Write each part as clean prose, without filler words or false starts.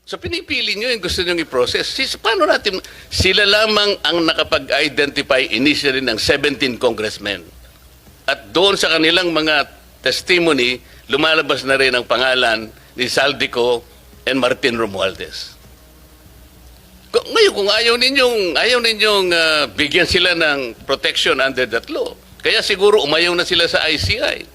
So pinipili nyo yung gusto nyo i-process. Paano natin, sila lamang ang nakapag-identify initially ng 17 congressmen. At doon sa kanilang mga testimony, lumalabas na rin ang pangalan ni Saldico and Martin Romualdez. Ngayon, kung ayaw ninyong bigyan sila ng protection under that law, kaya siguro umayaw na sila sa ICI.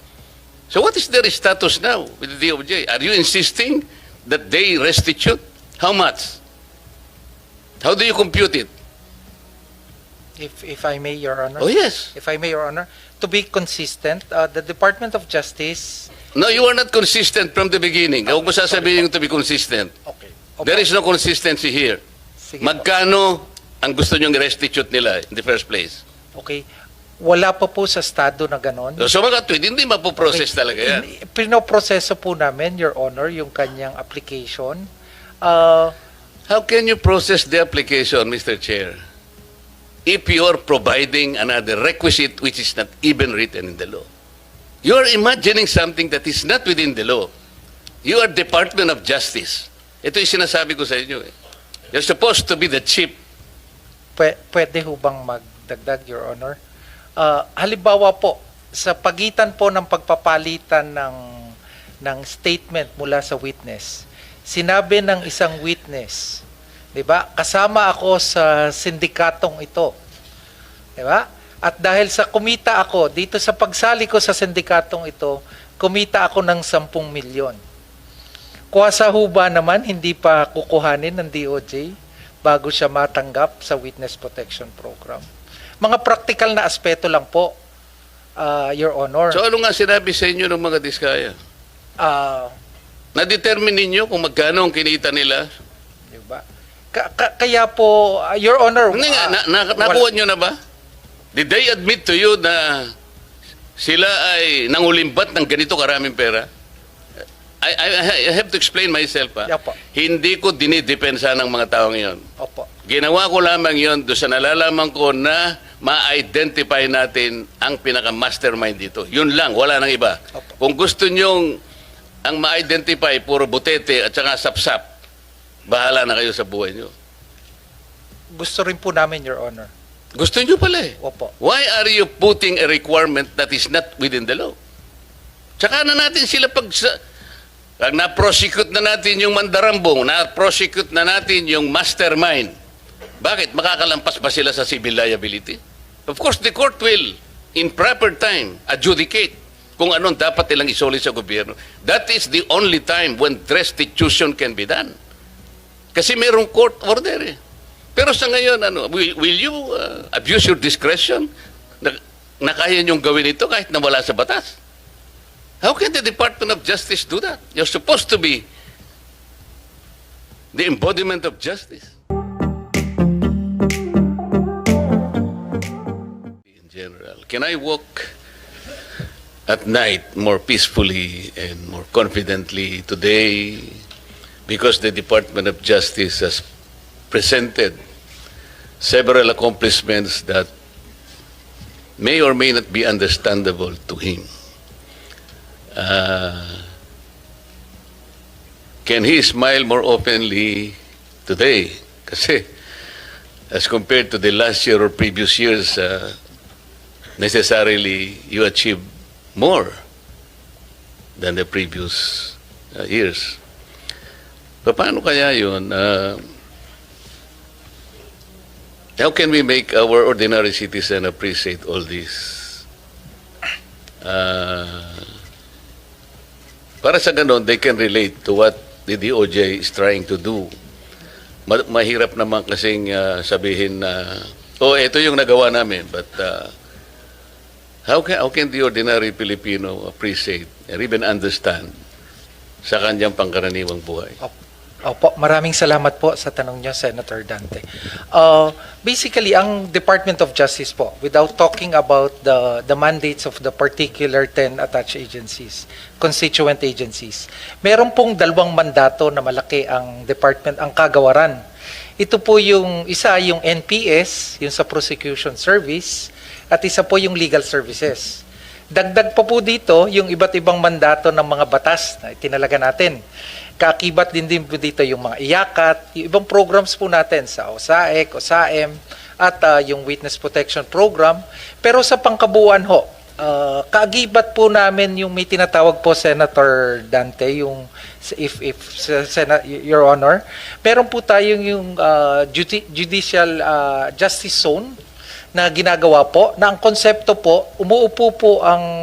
So what is their status now with the DOJ? Are you insisting that they restitute? How much? How do you compute it? If I may, Your Honor. Oh, yes. If I may, Your Honor, to be consistent, the Department of Justice. No, you are not consistent from the beginning. Huwag mo sasabihin to be consistent. Okay. There is no consistency here. Sige. Magkano ang gusto nyong restitute nila in the first place? Okay. Wala pa po sa estado na ganon. So mga tweet, hindi mapoprocess talaga yan. Pinoproseso po namin, Your Honor, yung kanyang application. How can you process the application, Mr. Chair, if you are providing another requisite which is not even written in the law? You are imagining something that is not within the law. You are Department of Justice. Ito yung sinasabi ko sa inyo. You're supposed to be the chief. Pwede ho bang magdagdag, Your Honor? Halimbawa po, sa pagitan po ng pagpapalitan ng statement mula sa witness, sinabi ng isang witness, di ba, kasama ako sa sindikatong ito. Di ba? At dahil sa kumita ako, dito sa pagsali ko sa sindikatong ito, kumita ako ng 10 milyon. Kuwasa ho ba naman, hindi pa kukuhanin ng DOJ bago siya matanggap sa Witness Protection Program? Mga practical na aspeto lang po, Your Honor. So ano nga sinabi sa inyo ng mga diskaya? Na-determine ninyo kung magkano ang kinita nila? Diba? Kaya po, Your Honor... Hindi nga, nakuha nyo na ba? Did they admit to you na sila ay nangulimbat ng ganito karaming pera? I have to explain myself. Opo. Hindi ko dinidepensa ng mga taong iyon. Opo. Ginawa ko lamang yon doon sa nalalaman ko na ma-identify natin ang pinaka-mastermind dito. Yun lang, wala nang iba. Opo. Kung gusto nyong ang ma-identify, puro butete at saka sapsap, bahala na kayo sa buhay nyo. Gusto rin po namin, Your Honor. Gusto nyo pala eh. Opo. Why are you putting a requirement that is not within the law? Tsaka na natin sila pag na-prosecute na natin yung mandarambong, na-prosecute na natin yung mastermind. Bakit? Makakalampas ba sila sa civil liability? Of course, the court will, in proper time, adjudicate kung anong dapat ilang isoli sa gobyerno. That is the only time when restitution can be done. Kasi mayroong court order eh. Pero sa ngayon, will you abuse your discretion na kaya niyong gawin ito kahit na wala sa batas? How can the Department of Justice do that? You're supposed to be the embodiment of justice. In general, can I walk at night more peacefully and more confidently today because the Department of Justice has presented several accomplishments that may or may not be understandable to him? Can he smile more openly today? Kasi as compared to the last year or previous years, necessarily you achieve more than the previous years. Paano kaya yun? How can we make our ordinary citizen appreciate all this? Para sa ganon, they can relate to what the DOJ is trying to do. Mahirap naman kasing sabihin na, ito yung nagawa namin. But how can the ordinary Filipino appreciate or even understand sa kanyang pangkaraniwang buhay? Opo, maraming salamat po sa tanong niyo, Senator Dante. Basically, ang Department of Justice po, without talking about the mandates of the particular 10 attached agencies, constituent agencies, meron pong 2 mandato na malaki ang department, ang kagawaran. Ito po yung isa, yung NPS, yung sa Prosecution Service, at isa po yung Legal Services. Dagdag pa po dito yung iba't ibang mandato ng mga batas na itinalaga natin. Kaakibat din po dito yung mga iyakat, yung ibang programs po natin sa OSAEC, OSAM, at yung Witness Protection Program. Pero sa pangkabuuan ho, kaagibat po namin yung may tinatawag po Senator Dante, yung Your Honor, meron po tayong yung Judicial Justice Zone na ginagawa po, na ang konsepto po, umuupo po ang,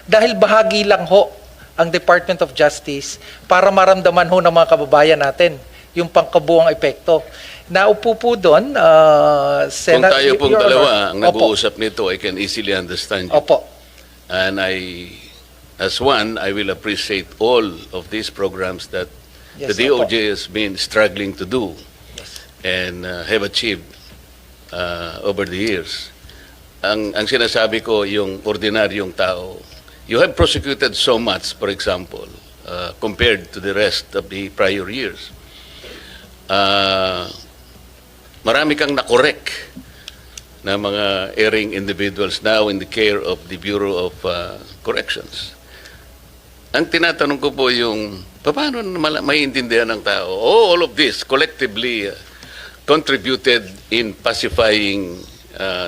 dahil bahagi lang ho ang Department of Justice para maramdaman ho ng mga kababayan natin yung pangkabuang epekto. Naupo po doon, Kung tayo pong Your dalawa ang Honor. Opo. nag-uusap nito, I can easily understand you. Opo. And as one, I will appreciate all of these programs that Yes, the opo. DOJ has been struggling to do and have achieved over the years. Ang sinasabi ko, yung ordinaryong tao, you have prosecuted so much, for example, compared to the rest of the prior years. Marami kang nakorek na mga erring individuals now in the care of the Bureau of Corrections. Ang tinatanong ko po yung, paano maiintindihan ng tao? Oh, all of this collectively contributed in pacifying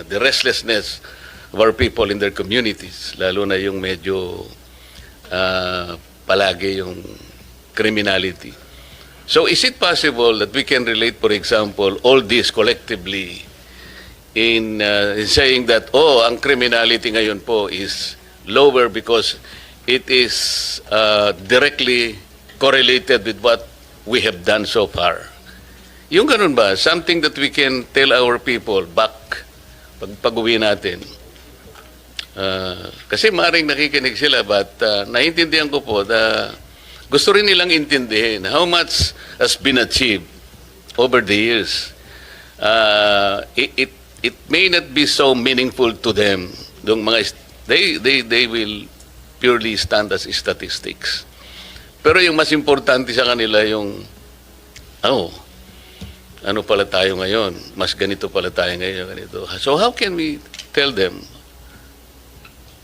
the restlessness of our people in their communities, lalo na yung medyo palagi yung criminality. So is it possible that we can relate, for example, all this collectively in saying that, oh, ang criminality ngayon po is lower because it is directly correlated with what we have done so far? Yung ganun ba, something that we can tell our people back pag-uwi natin. Kasi maaaring nakikinig sila, but naiintindihan ko po na gusto rin nilang intindihin how much has been achieved over the years. It may not be so meaningful to them. Yung mga they will purely stand as statistics. Pero yung mas importante sa kanila yung ano pala tayo ngayon? Mas ganito pala tayo ngayon, ganito. So how can we tell them?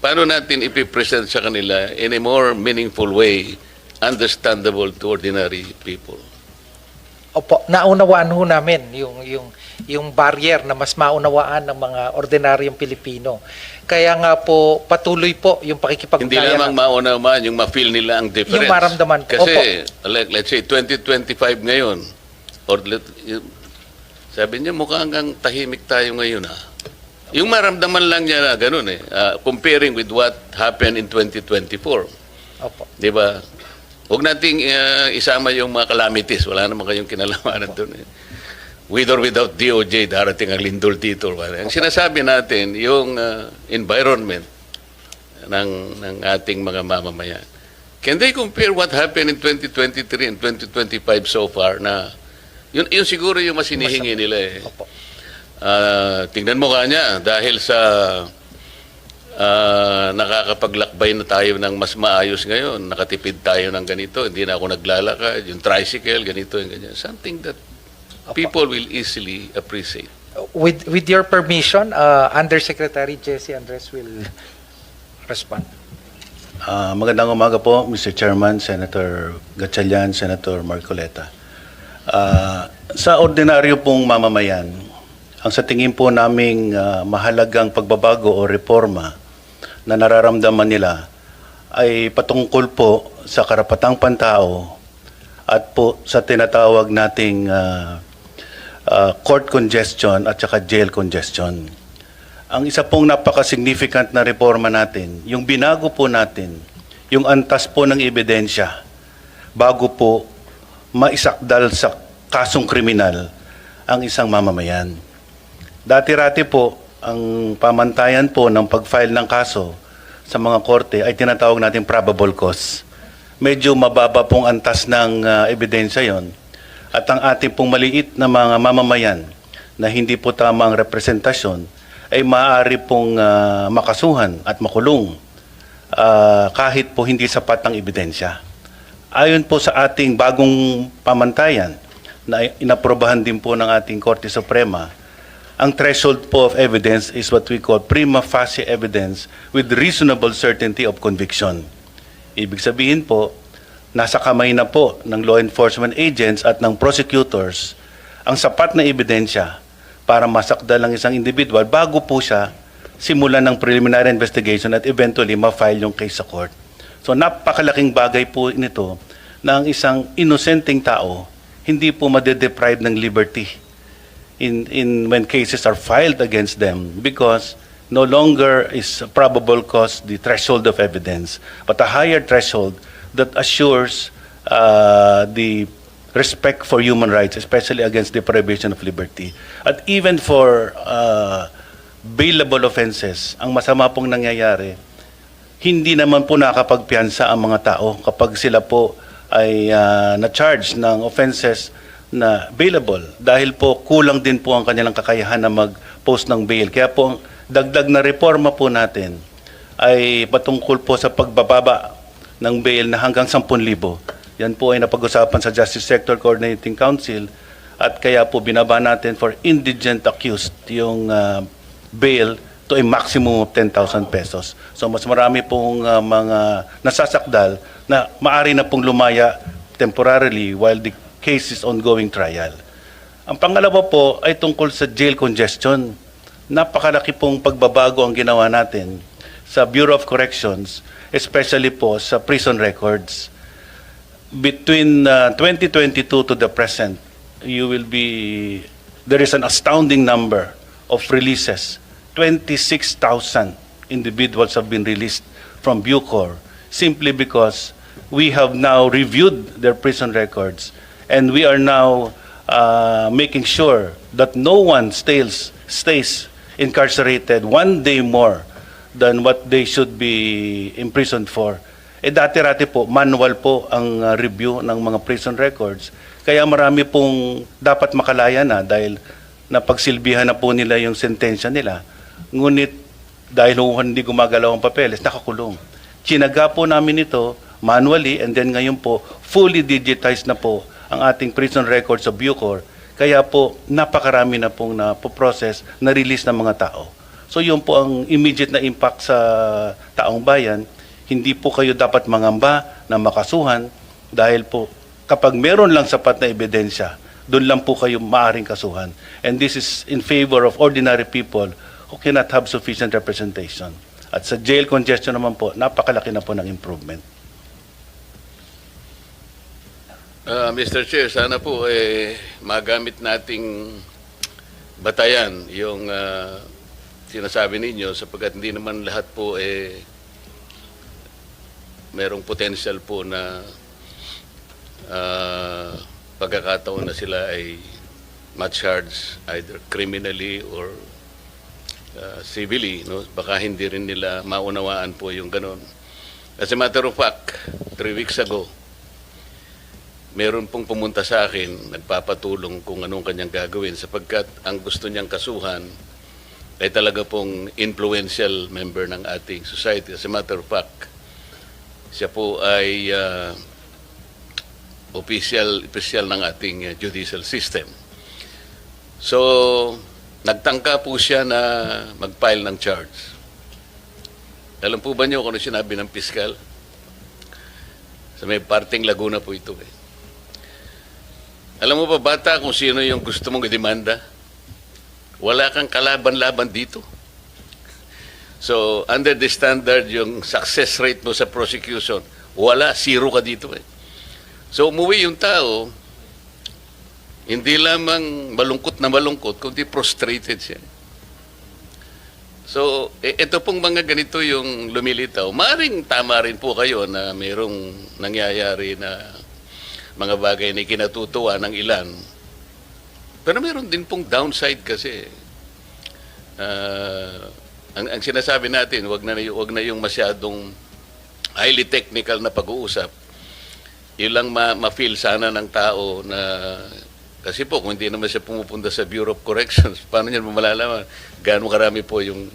Paano natin ipipresent sa kanila in a more meaningful way, understandable to ordinary people? Opo, naunawaan ho namin yung barrier na mas maunawaan ng mga ordinaryong Pilipino. Kaya nga po, patuloy po yung pakikipagkaya. Hindi lamang maunawaan, yung ma-feel nila ang difference. Yung maramdaman po. Kasi, let's say, 2025 ngayon, or sabi niya, mukhang hanggang tahimik tayo ngayon, ha? Yung maramdaman lang niya na ganun, comparing with what happened in 2024. Opo. Di ba? Huwag nating isama yung mga calamities. Wala naman kayong kinalamanan doon. With or without DOJ, darating ang lindol dito. Ang sinasabi natin, yung environment ng ating mga mamamayan. Can they compare what happened in 2023 and 2025 so far na yun siguro yung mas hinihingi nila eh. Opo. Tingnan mo kanya, dahil sa nakakapaglakbay na tayo ng mas maayos ngayon, nakatipid tayo ng ganito, hindi na ako naglalakad, yung tricycle, ganito, yung ganyan. Something that people will easily appreciate. With your permission, Undersecretary Jesse Andres will respond. Magandang umaga po, Mr. Chairman, Senator Gatchalian, Senator Marcoleta. Sa ordinaryo pong mamamayan, ang sa tingin po naming mahalagang pagbabago o reforma na nararamdaman nila ay patungkol po sa karapatang pantao at po sa tinatawag nating court congestion at saka jail congestion. Ang isa pong napaka-significant na reforma natin, yung binago po natin, yung antas po ng ebidensya bago po maisakdal sa kasong kriminal ang isang mamamayan. Dati-rati po, ang pamantayan po ng pag-file ng kaso sa mga korte ay tinatawag natin probable cause. Medyo mababa pong antas ng ebidensya yon. At ang ating pong maliit na mga mamamayan na hindi po tama ang representasyon ay maaari pong makasuhan at makulong kahit po hindi sapat ang ebidensya. Ayon po sa ating bagong pamantayan na inaprobahan din po ng ating Korte Suprema, ang threshold po of evidence is what we call prima facie evidence with reasonable certainty of conviction. Ibig sabihin po, nasa kamay na po ng law enforcement agents at ng prosecutors ang sapat na ebidensya para masakdal ang isang individual bago po siya simulan ng preliminary investigation at eventually ma-file yung case sa court. So napakalaking bagay po nito na ang isang inosenteng tao hindi po madedeprive ng liberty in when cases are filed against them because no longer is probable cause the threshold of evidence, but a higher threshold that assures the respect for human rights, especially against deprivation of liberty. At even for bailable offenses, ang masama pong nangyayari, hindi naman po nakakapagpiyansa ang mga tao kapag sila po ay na-charge ng offenses na bailable dahil po kulang din po ang kanilang kakayahan na mag-post ng bail. Kaya po ang dagdag na reforma po natin ay patungkol po sa pagbababa ng bail na hanggang 10,000. Yan po ay napag-usapan sa Justice Sector Coordinating Council at kaya po binaba natin for indigent accused yung bail to a maximum of 10,000 pesos. So mas marami pong mga nasasakdal na maari na pong lumaya temporarily while the case is ongoing trial. Ang pangalawa po ay tungkol sa jail congestion. Napakalaki pong pagbabago ang ginawa natin sa Bureau of Corrections, especially po sa prison records. Between 2022 to the present, there is an astounding number of releases. 26,000 individuals have been released from Bucor simply because we have now reviewed their prison records and we are now making sure that no one stays incarcerated one day more than what they should be imprisoned for. Dati-rati po, manual po ang review ng mga prison records. Kaya marami pong dapat makalaya na dahil napagsilbihan na po nila yung sentensya nila. Ngunit dahil hindi gumagalaw ang papeles, nakakulong. Tsinaga po namin ito manually and then ngayon po, fully digitized na po ang ating prison records sa Bucor. Kaya po, napakarami na pong na-process, na-release ng mga tao. So yun po ang immediate na impact sa taong bayan. Hindi po kayo dapat mangamba na makasuhan dahil po kapag meron lang sapat na ebidensya, doon lang po kayo maaring kasuhan. And this is in favor of ordinary people who cannot have sufficient representation. At sa jail congestion naman po, napakalaki na po ng improvement. Mr. Chair, sana po magamit nating batayan yung sinasabi ninyo sapagkat hindi naman lahat po merong potential po na pagkakataon na sila ay ma-charge either criminally or civilly, no? Baka hindi rin nila maunawaan po yung ganon. As a matter of fact, 3 weeks ago, meron pong pumunta sa akin, nagpapatulong kung anong kanyang gagawin sapagkat ang gusto niyang kasuhan ay talaga pong influential member ng ating society. As a matter of fact, siya po ay official ng ating judicial system. So, nagtangka po siya na mag-file ng charge. Alam po ba niyo kung ano sinabi ng piskal? Sa may parting Laguna po ito Alam mo ba, bata, kung sino yung gusto mong idemanda? Wala kang kalaban-laban dito. So, under the standard, yung success rate mo sa prosecution, wala, 0 ka dito So, umuwi yung tao, hindi lamang malungkot na malungkot, kundi prostrated siya. So, ito pong mga ganito yung lumilitaw. Maring tama rin po kayo na mayroong nangyayari na mga bagay na kinatutuwa ng ilan. Pero mayroon din pong downside kasi. Ang sinasabi natin, wag na yung masyadong highly technical na pag-uusap. Yun lang ma-feel sana ng tao na kasi po kung hindi naman siya pumupunta sa Bureau of Corrections, paano niya malalaman gaano karami po yung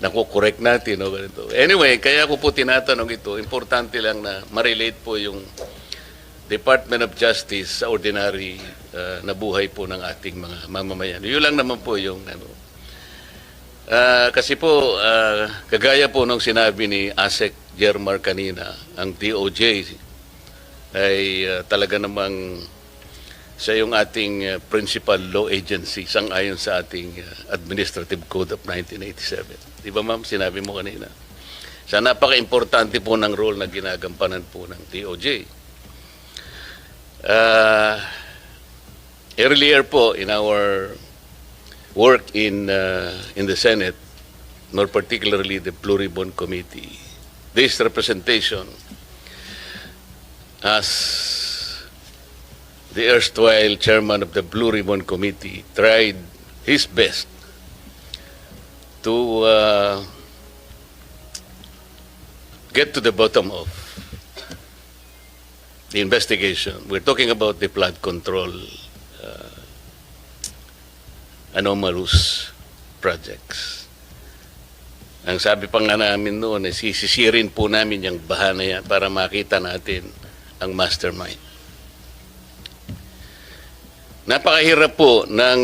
nakukorek natin o ganito. Anyway, kaya ko po tinatanong ito, importante lang na ma-relate po yung Department of Justice sa ordinary na buhay po ng ating mga mamamayan. Yun lang naman po yung kasi po kagaya po nung sinabi ni ASEC Jermar kanina, ang DOJ ay talaga namang siya yung ating principal law agency sang-ayon sa ating Administrative Code of 1987. Di ba ma'am, sinabi mo kanina? Sa napaka-importante po ng role na ginagampanan po ng DOJ. Earlier po in our work in the Senate, more particularly the Blue Ribbon Committee, this representation as the erstwhile chairman of the Blue Ribbon Committee tried his best to get to the bottom of the investigation. We're talking about the flood control anomalous projects. Ang sabi pa nga namin noon, sisisirin po namin yung baha na yan para makita natin ang mastermind. Napakahirap po ng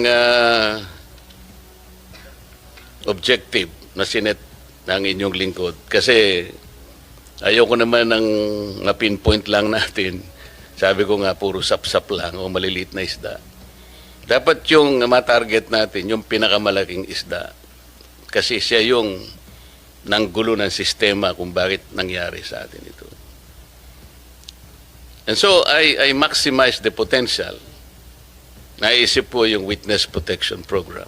objective na sinet ng inyong lingkod kasi ayoko naman ng ma-pinpoint lang natin. Sabi ko nga, puro sap-sap lang o maliliit na isda. Dapat yung ma-target natin, yung pinakamalaking isda. Kasi siya yung nanggulo ng sistema kung bakit nangyari sa atin ito. And so, I maximize the potential. Naisip po yung Witness Protection Program.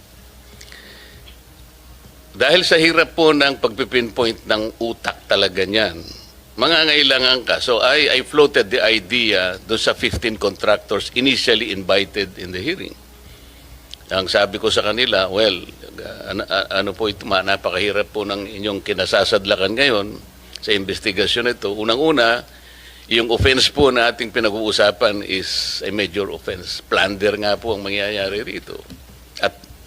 Dahil sa hirap po ng pagpipinpoint ng utak talaga niyan, mangangailangan ka. So I floated the idea doon sa 15 contractors initially invited in the hearing. Ang sabi ko sa kanila, well, ano po ito, napakahirap po ng inyong kinasasadlakan ngayon sa investigasyon ito. Unang-una, yung offense po na ating pinag-uusapan is a major offense. Plunder nga po ang mangyayari rito.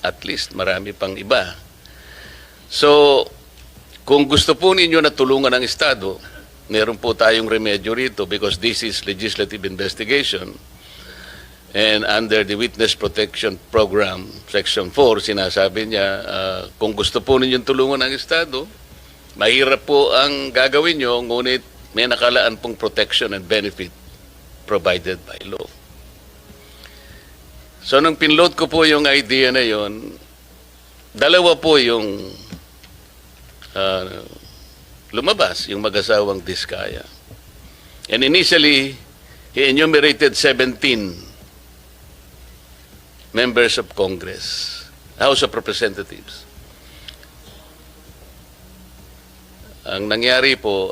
At least marami pang iba. So, kung gusto po ninyo na tulungan ng Estado, meron po tayong remedyo rito because this is legislative investigation. And under the Witness Protection Program, Section 4, sinasabi niya, kung gusto po ninyong tulungan ng Estado, mahirap po ang gagawin nyo, ngunit may nakalaan pong protection and benefit provided by law. So, nung pinload ko po yung idea na yon, dalawa po yung lumabas, yung mag-asawang Diskaya. And initially, he enumerated 17 members of Congress, House of Representatives. Ang nangyari po,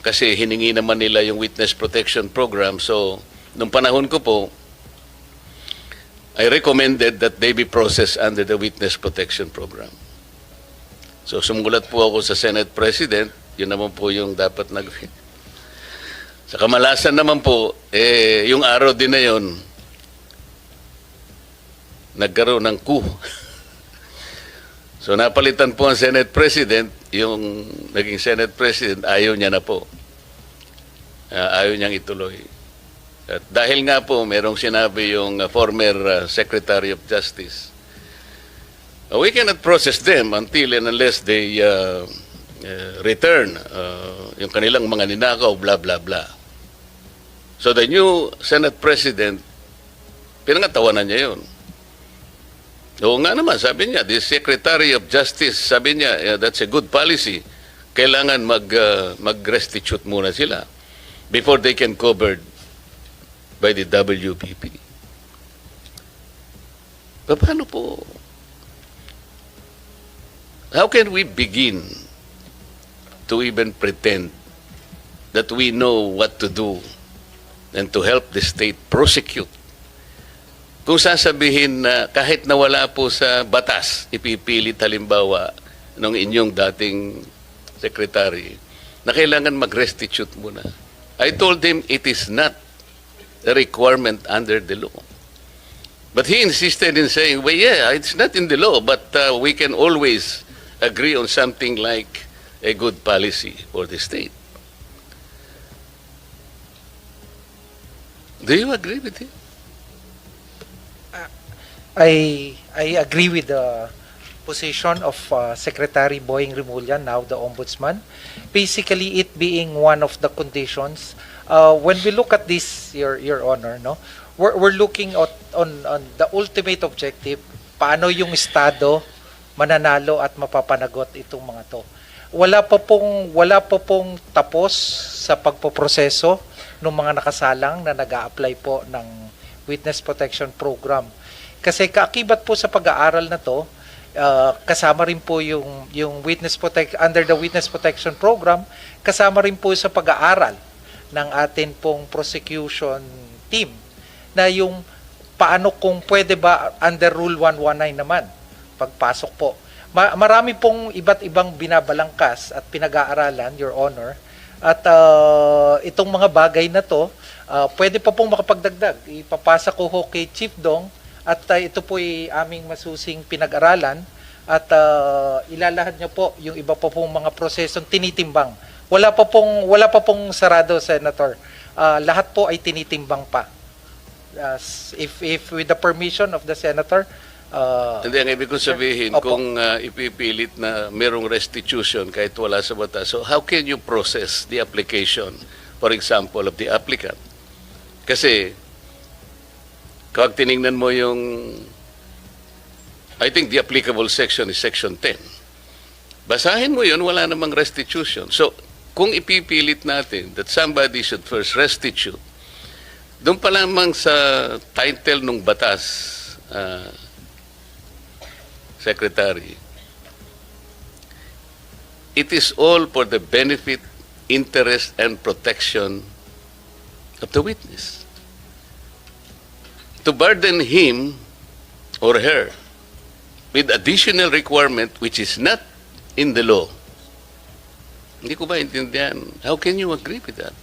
kasi hiningi naman nila yung Witness Protection Program, so nung panahon ko po, I recommended that they be processed under the Witness Protection Program. So sumulat po ako sa Senate President, yun naman po yung dapat Sa kamalasan naman po, yung araw din na yun, nagkaroon ng coup. So napalitan po ang Senate President, yung naging Senate President, ayaw niya na po. Ayaw niyang ituloy. At dahil nga po, merong sinabi yung former Secretary of Justice, we cannot process them until and unless they return yung kanilang mga ninakaw, blah, blah, blah. So the new Senate President, pinangatawanan niya yun. Oo nga naman, sabi niya, the Secretary of Justice, sabi niya, that's a good policy. Kailangan mag-restitute muna sila before they can covered by the WPP. Paano po? How can we begin to even pretend that we know what to do and to help the state prosecute? Kung sasabihin na kahit nawala po sa batas, ipipilit halimbawa ng inyong dating secretary na kailangan mag-restitute muna. I told him it is not a requirement under the law. But he insisted in saying, well, yeah, it's not in the law, but we can always agree on something like a good policy for the state. Do you agree with him? I agree with the position of Secretary Boying Rimulya, now the Ombudsman. Basically, it being one of the conditions when we look at this, Your Honor, no, we're looking at on the ultimate objective, paano yung Estado mananalo at mapapanagot itong mga to. Wala pa pong tapos sa pagpoproseso ng mga nakasalang na nag-a-apply po ng Witness Protection Program. Kasi kaakibat po sa pag-aaral na to, kasama rin po yung under the Witness Protection Program, kasama rin po sa pag-aaral ng atin pong prosecution team na yung paano kung pwede ba under Rule 119 naman pagpasok po. Marami pong iba't ibang binabalangkas at pinag-aaralan, Your Honor, at itong mga bagay na to, pwede pa pong makapagdagdag. Ipapasa ko ho kay Chief Dong at ito po ay aming masusing pinag-aralan at ilalahad niyo po yung iba pa pong mga prosesong tinitimbang. Wala pa pong sarado, Senator. Lahat po ay tinitimbang pa. If with the permission of the Senator, Hindi, ang ibig kong sabihin, Opo. kung ipipilit na merong restitution kahit wala sa batas, so how can you process the application, for example, of the applicant? Kasi, kapag tinignan mo yung, I think the applicable section is section 10. Basahin mo yun, wala namang restitution. So, kung ipipilit natin that somebody should first restitute, doon pa lamang sa title ng batas, Secretary, it is all for the benefit, interest, and protection of the witness. To burden him or her with additional requirement which is not in the law. Hindi ko ba intindihan? How can you agree with that?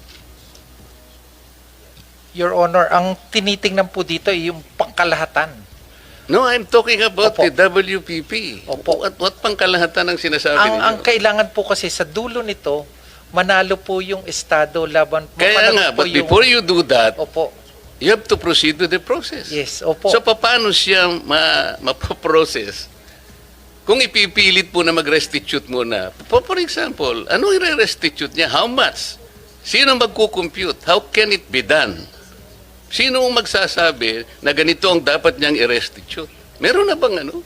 Your Honor, ang tinitingnan po dito ay yung pangkalahatan. No, I'm talking about Opo. the WPP. Opo. What pang kalahatan ang sinasabi ninyo? Ang kailangan po kasi sa dulo nito, manalo po yung Estado laban po. Kaya nga, po but before you do that, Opo. you have to proceed with the process. Yes, opo. So, paano siya mapaprocess? Kung ipipilit po na mag-restitute muna, for example, ano i-restitute niya? How much? Sino magkukompute? How can it be done? Sino ang magsasabi na ganito ang dapat niyang i-restitute? Meron na bang ano?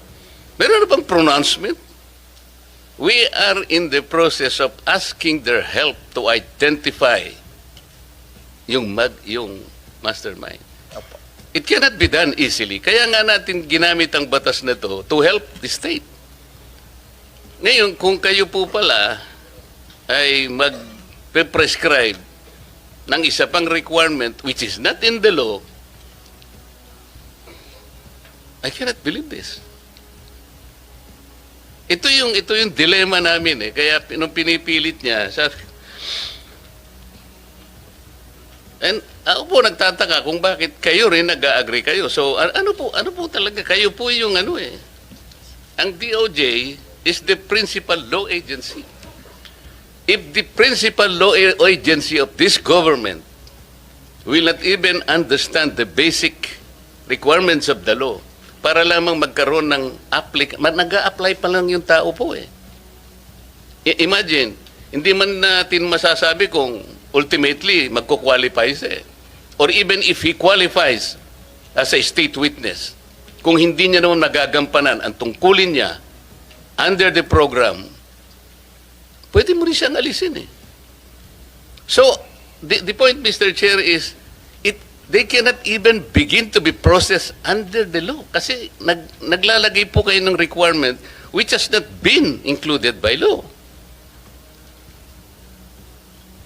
Meron na bang pronouncement? We are in the process of asking their help to identify yung mastermind. Opo. It cannot be done easily. Kaya nga natin ginamit ang batas na to help the state. Ngayon, kung kayo po pala ay mag-prescribe ng isa pang requirement which is not in the law, I cannot believe this. Ito yung dilemma namin eh. Kaya nung pinipilit niya, sabi, and ako po nagtataka kung bakit kayo rin nag-agree kayo. So ano po talaga, kayo po yung ano eh. Ang DOJ is the principal law agency. If the principal law agency of this government will not even understand the basic requirements of the law, para lamang magkaroon ng nag-a-apply pa lang yung tao po eh. Imagine, hindi man natin masasabi kung ultimately magko-qualify siya eh. Or even if he qualifies as a state witness, kung hindi niya naman magagampanan ang tungkulin niya under the program, pwede mo rin siyang alisin eh. So, the point, Mr. Chair, is they cannot even begin to be processed under the law kasi naglalagay po kayo ng requirement which has not been included by law.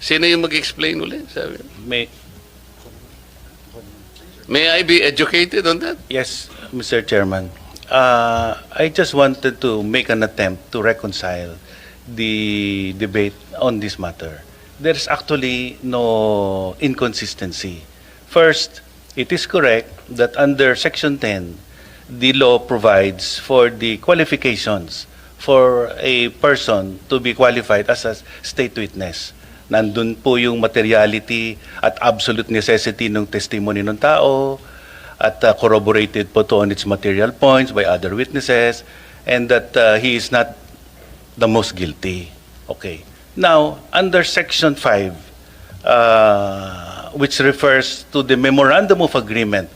Sino yung mag-explain ulit? Sabi? May I be educated on that? Yes, Mr. Chairman. I just wanted to make an attempt to reconcile the debate on this matter. There's actually no inconsistency. First, it is correct that under Section 10, the law provides for the qualifications for a person to be qualified as a state witness. Nandun po yung materiality at absolute necessity ng testimony ng tao at corroborated po to on its material points by other witnesses and that he is not the most guilty. Okay. Now, under Section 5, which refers to the memorandum of agreement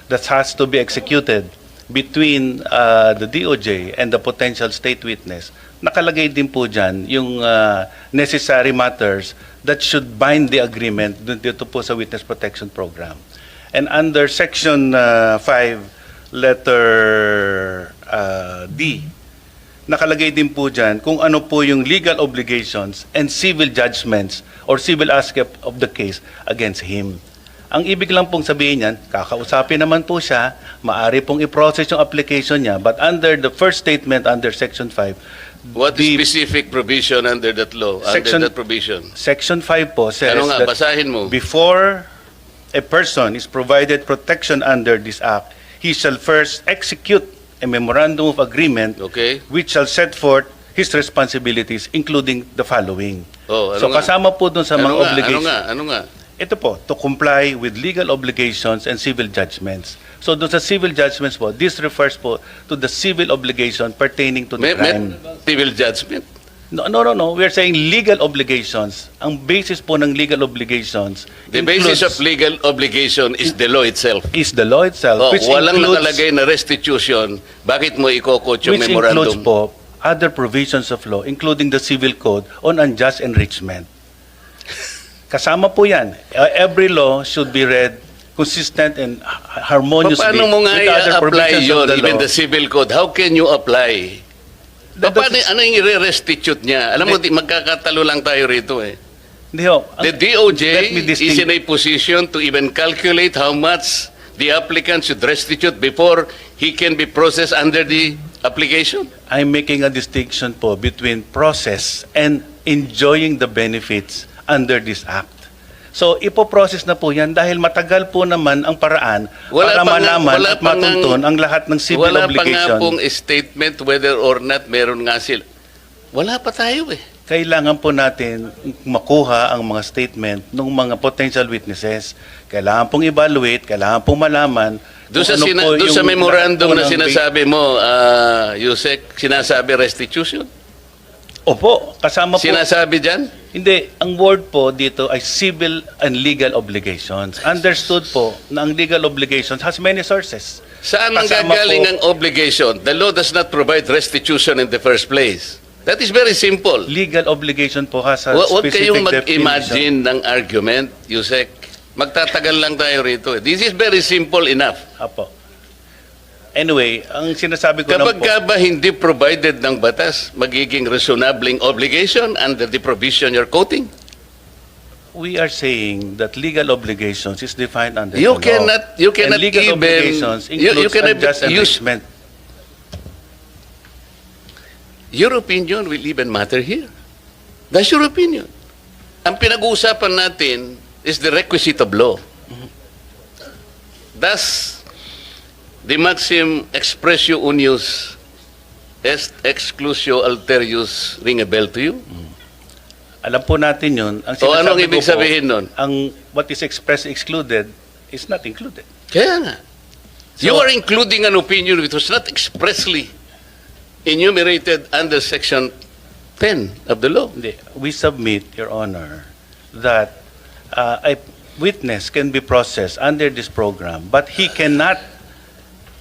that has to be executed between the DOJ and the potential state witness, nakalagay din po dyan yung necessary matters that should bind the agreement dito po sa Witness Protection Program. And under Section 5, letter D, nakalagay din po dyan kung ano po yung legal obligations and civil judgments or civil aspect of the case against him. Ang ibig lang pong sabihin yan, kakausapin naman po siya, maari pong i-process yung application niya, but under the first statement under Section 5, What is specific provision under that law, Section- under that provision? Section 5 po says Ano nga, that basahin mo. before a person is provided protection under this act, he shall first execute a memorandum of agreement Okay? which shall set forth his responsibilities, including the following. Oh, ano So nga? kasama po dun sa mga obligations. Ano nga? Ito po, to comply with legal obligations and civil judgments. So doon sa civil judgments po, this refers po to the civil obligation pertaining to the crime. Civil judgment. No. We are saying legal obligations. Ang basis po ng legal obligations The basis of legal obligation is the law itself. is the law itself, Oh, which walang includes, nakalagay na restitution. Bakit mo ikokot yung which includes memorandum? po other provisions of law, including the civil code on unjust enrichment. Kasama po yan. Every law should be read consistent and harmoniously Paano mo nga with other i-apply provisions yun, of the even law. the civil code? How can you apply? Paano, ano yung i-restitute niya? Alam mo, magkakatalo lang tayo rito eh. Hindi ho. The Let DOJ me is in a position to even calculate how much the applicant should restitute before he can be processed under the application. I'm making a distinction po between process and enjoying the benefits under this act. So, ipoprocess na po yan dahil matagal po naman ang paraan para malaman at matuntun ang lahat ng civil wala pa nga obligation. pong statement whether or not meron nga sila. Wala pa tayo eh. Kailangan po natin makuha ang mga statement ng mga potential witnesses. Kailangan pong evaluate, kailangan pong malaman Doon sa, kung ano po doon sa yung memorandum lahat po na ng sinasabi mo, Yusek, sinasabi restitution? Opo, kasama po. Sinasabi dyan? Hindi, ang word po dito ay civil and legal obligations. Understood po na ang legal obligations has many sources. Saan ang Kasama gagaling po- ang obligation? The law does not provide restitution in the first place. That is very simple. Legal obligation po has a Huwag specific kayong definition. mag-imagine ng argument, Yusek. Magtatagal lang tayo rito. This is very simple enough. Apo. Anyway, ang sinasabi ko lang Kapag po, ka ba hindi provided ng batas, magiging reasonabling obligation under the provision you're quoting? we are saying that legal obligations is defined under You the law. you cannot And legal even, obligations you includes cannot unjust use, enrichment. your opinion will even matter here. That's your opinion. Ang pinag-uusapan natin is the requisite of law. Thus, the maxim expressio unius est exclusio alterius ring a bell to you? Alam po natin yun. Ang O anong sinasabi ibig ko po, sabihin nun? ang what is expressed excluded is not included. Kaya nga. So- You are including an opinion which was not expressly enumerated under Section 10 of the law. Hindi. We submit, Your Honor, that a witness can be processed under this program, but he cannot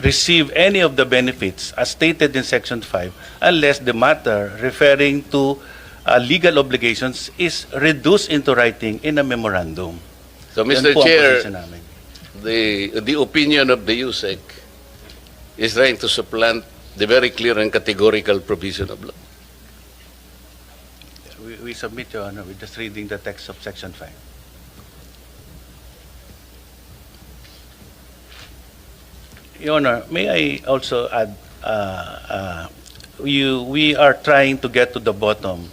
receive any of the benefits as stated in Section 5 unless the matter referring to legal obligations is reduced into writing in a memorandum. So, Yan Mr. po ang Chair, position namin. the opinion of the USEC is trying to supplant the very clear and categorical provision of law. We submit, Your Honor, we're just reading the text of Section 5. Your Honor, may I also add, we are trying to get to the bottom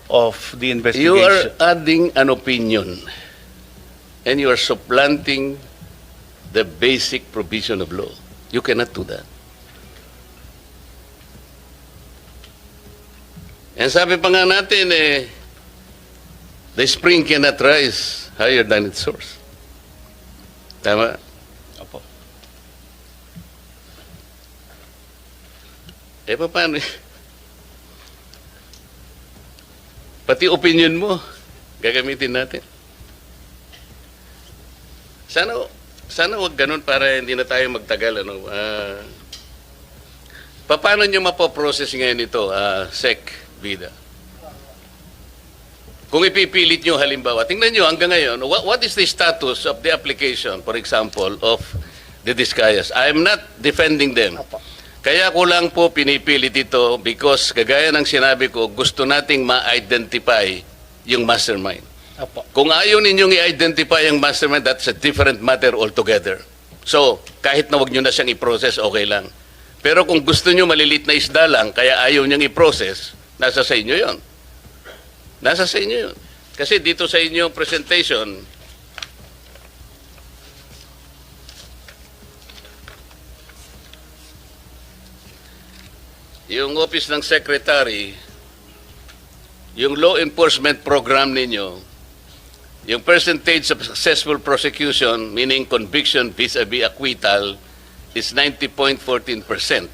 of the investigation. You are adding an opinion and you are supplanting the basic provision of law. You cannot do that. And sabi pa nga natin, the spring cannot rise higher than its source. Tama? Opo. Paano? Pati opinion mo, gagamitin natin. Sana wag ganun para hindi na tayo magtagal. Paano nyo mapoprocess ngayon ito, Sec Vida? Kung ipipilit nyo halimbawa, tingnan nyo hanggang ngayon, what is the status of the application, for example, of the Discayas? I am not defending them. Opo. Kaya ko lang po pinipilit ito because kagaya ng sinabi ko, gusto nating ma-identify yung mastermind. Opo. Kung ayaw ninyong i-identify yung mastermind, that's a different matter altogether. So, kahit na wag nyo na siyang i-process, okay lang. Pero kung gusto nyo malilit na isda lang, kaya ayaw niyang i-process, nasa sa inyo yon. Nasa sa inyo yun. Kasi dito sa inyong presentation, yung Office ng Secretary, yung law enforcement program ninyo, yung percentage of successful prosecution, meaning conviction vis-a-vis acquittal, is 90.14%.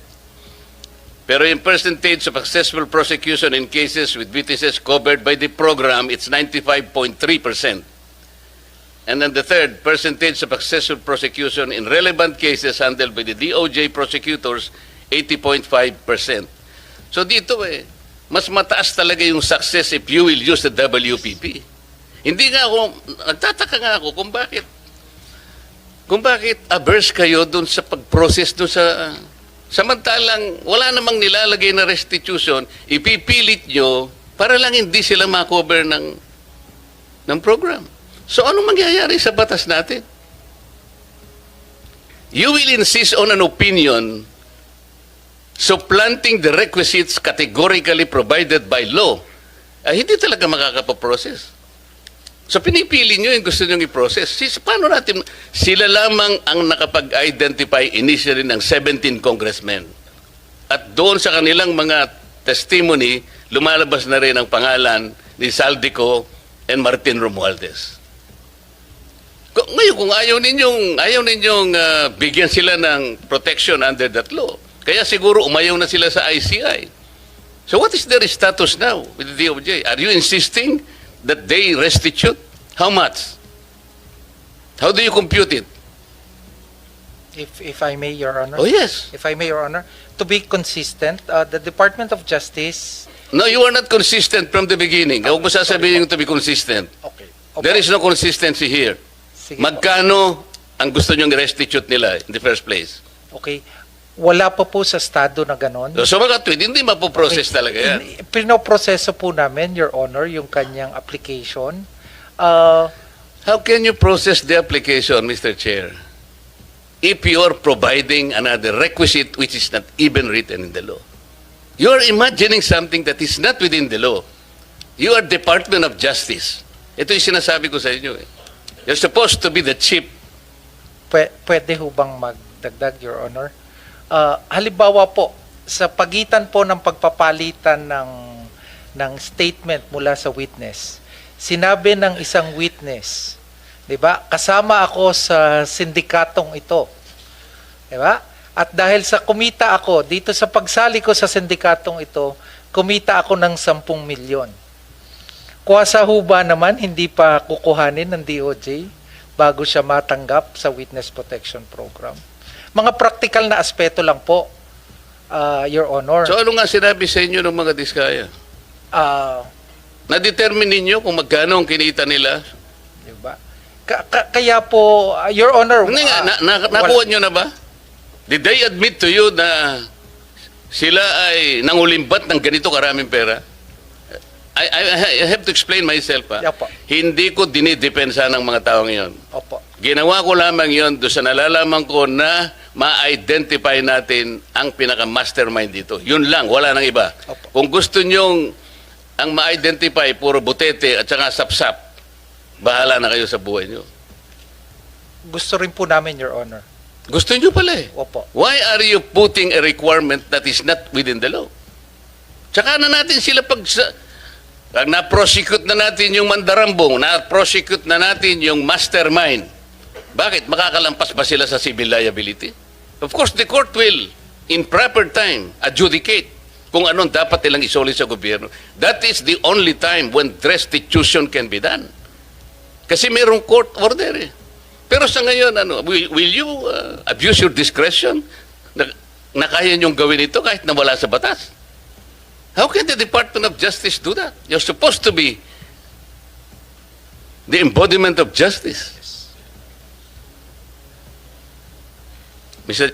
Pero yung percentage of successful prosecution in cases with witnesses covered by the program, it's 95.3%. And then the third, percentage of successful prosecution in relevant cases handled by the DOJ prosecutors, 80.5%. So dito mas mataas talaga yung success if you will use the WPP. Hindi nga ako, nagtataka nga ako kung bakit averse kayo dun sa pag-process dun sa... Samantalang wala namang nilalagay na restitution, ipipilit nyo para lang hindi sila makover ng program. So ano mangyayari sa batas natin? You will insist on an opinion supplanting the requisites categorically provided by law. Hindi talaga makakapaprocess. So pinipili nyo yung gusto nyo i-process. Paano natin, sila lamang ang nakapag-identify initially ng 17 congressmen. At doon sa kanilang mga testimony, lumalabas na rin ang pangalan ni Saldico and Martin Romualdez. Ngayon, kung ayaw ninyong bigyan sila ng protection under that law, kaya siguro umayaw na sila sa ICI. So what is their status now with the DOJ? Are you insisting that they restitute? How much? How do you compute it? If I may, Your Honor. Oh, yes. If I may, Your Honor, to be consistent, the Department of Justice... No, you are not consistent from the beginning. Huwag mo sasabihin yung to be consistent. Okay. There is no consistency here. Sige po. Magkano ang gusto nyong restitute nila in the first place? Okay. Wala pa po sa estado na ganon. So mga tweet, hindi mapoprocess talaga yan. Pinoproseso po namin, Your Honor, yung kanyang application. How can you process the application, Mr. Chair, if you are providing another requisite which is not even written in the law? You are imagining something that is not within the law. You are Department of Justice. Ito yung sinasabi ko sa inyo. You're supposed to be the chief. Pwede ho bang magdagdag, Your Honor? Halimbawa po, sa pagitan po ng pagpapalitan ng statement mula sa witness, sinabi ng isang witness, 'di ba? Kasama ako sa sindikatong ito. 'Di ba? At dahil sa kumita ako dito sa pagsali ko sa sindikatong ito, kumita ako ng 10 milyon. Kuwasa ho ba naman hindi pa kukuhanin ng DOJ bago siya matanggap sa Witness Protection Program? Mga practical na aspeto lang po, Your Honor. So ano nga sinabi sa inyo ng mga diskaya? Na-determine ninyo kung magkano ang kinita nila? Diba? Kaya po, Your Honor... Hindi nga, nakuha nyo na ba? Did they admit to you na sila ay nangulimbat ng ganito karaming pera? I have to explain myself. Opo. Hindi ko dinidepensa ng mga taong iyon. Opo. Ginawa ko lamang yon doon sa nalalaman ko na ma-identify natin ang pinaka-mastermind dito. Yun lang, wala nang iba. Opo. Kung gusto nyong ang ma-identify, puro butete at saka sapsap, bahala na kayo sa buhay nyo. Gusto rin po namin, Your Honor. Gusto nyo pala eh. Opo. Why are you putting a requirement that is not within the law? Tsaka na natin sila pag na-prosecute na natin yung mandarambong, na-prosecute na natin yung mastermind. Bakit? Makakalampas ba sila sa civil liability? Of course, the court will, in proper time, adjudicate kung anong dapat nilang isoli sa gobyerno. That is the only time when restitution can be done. Kasi mayroong court order eh. Pero sa ngayon, will you abuse your discretion na kaya niyong gawin ito kahit na wala sa batas? How can the Department of Justice do that? You're supposed to be the embodiment of justice. Mr.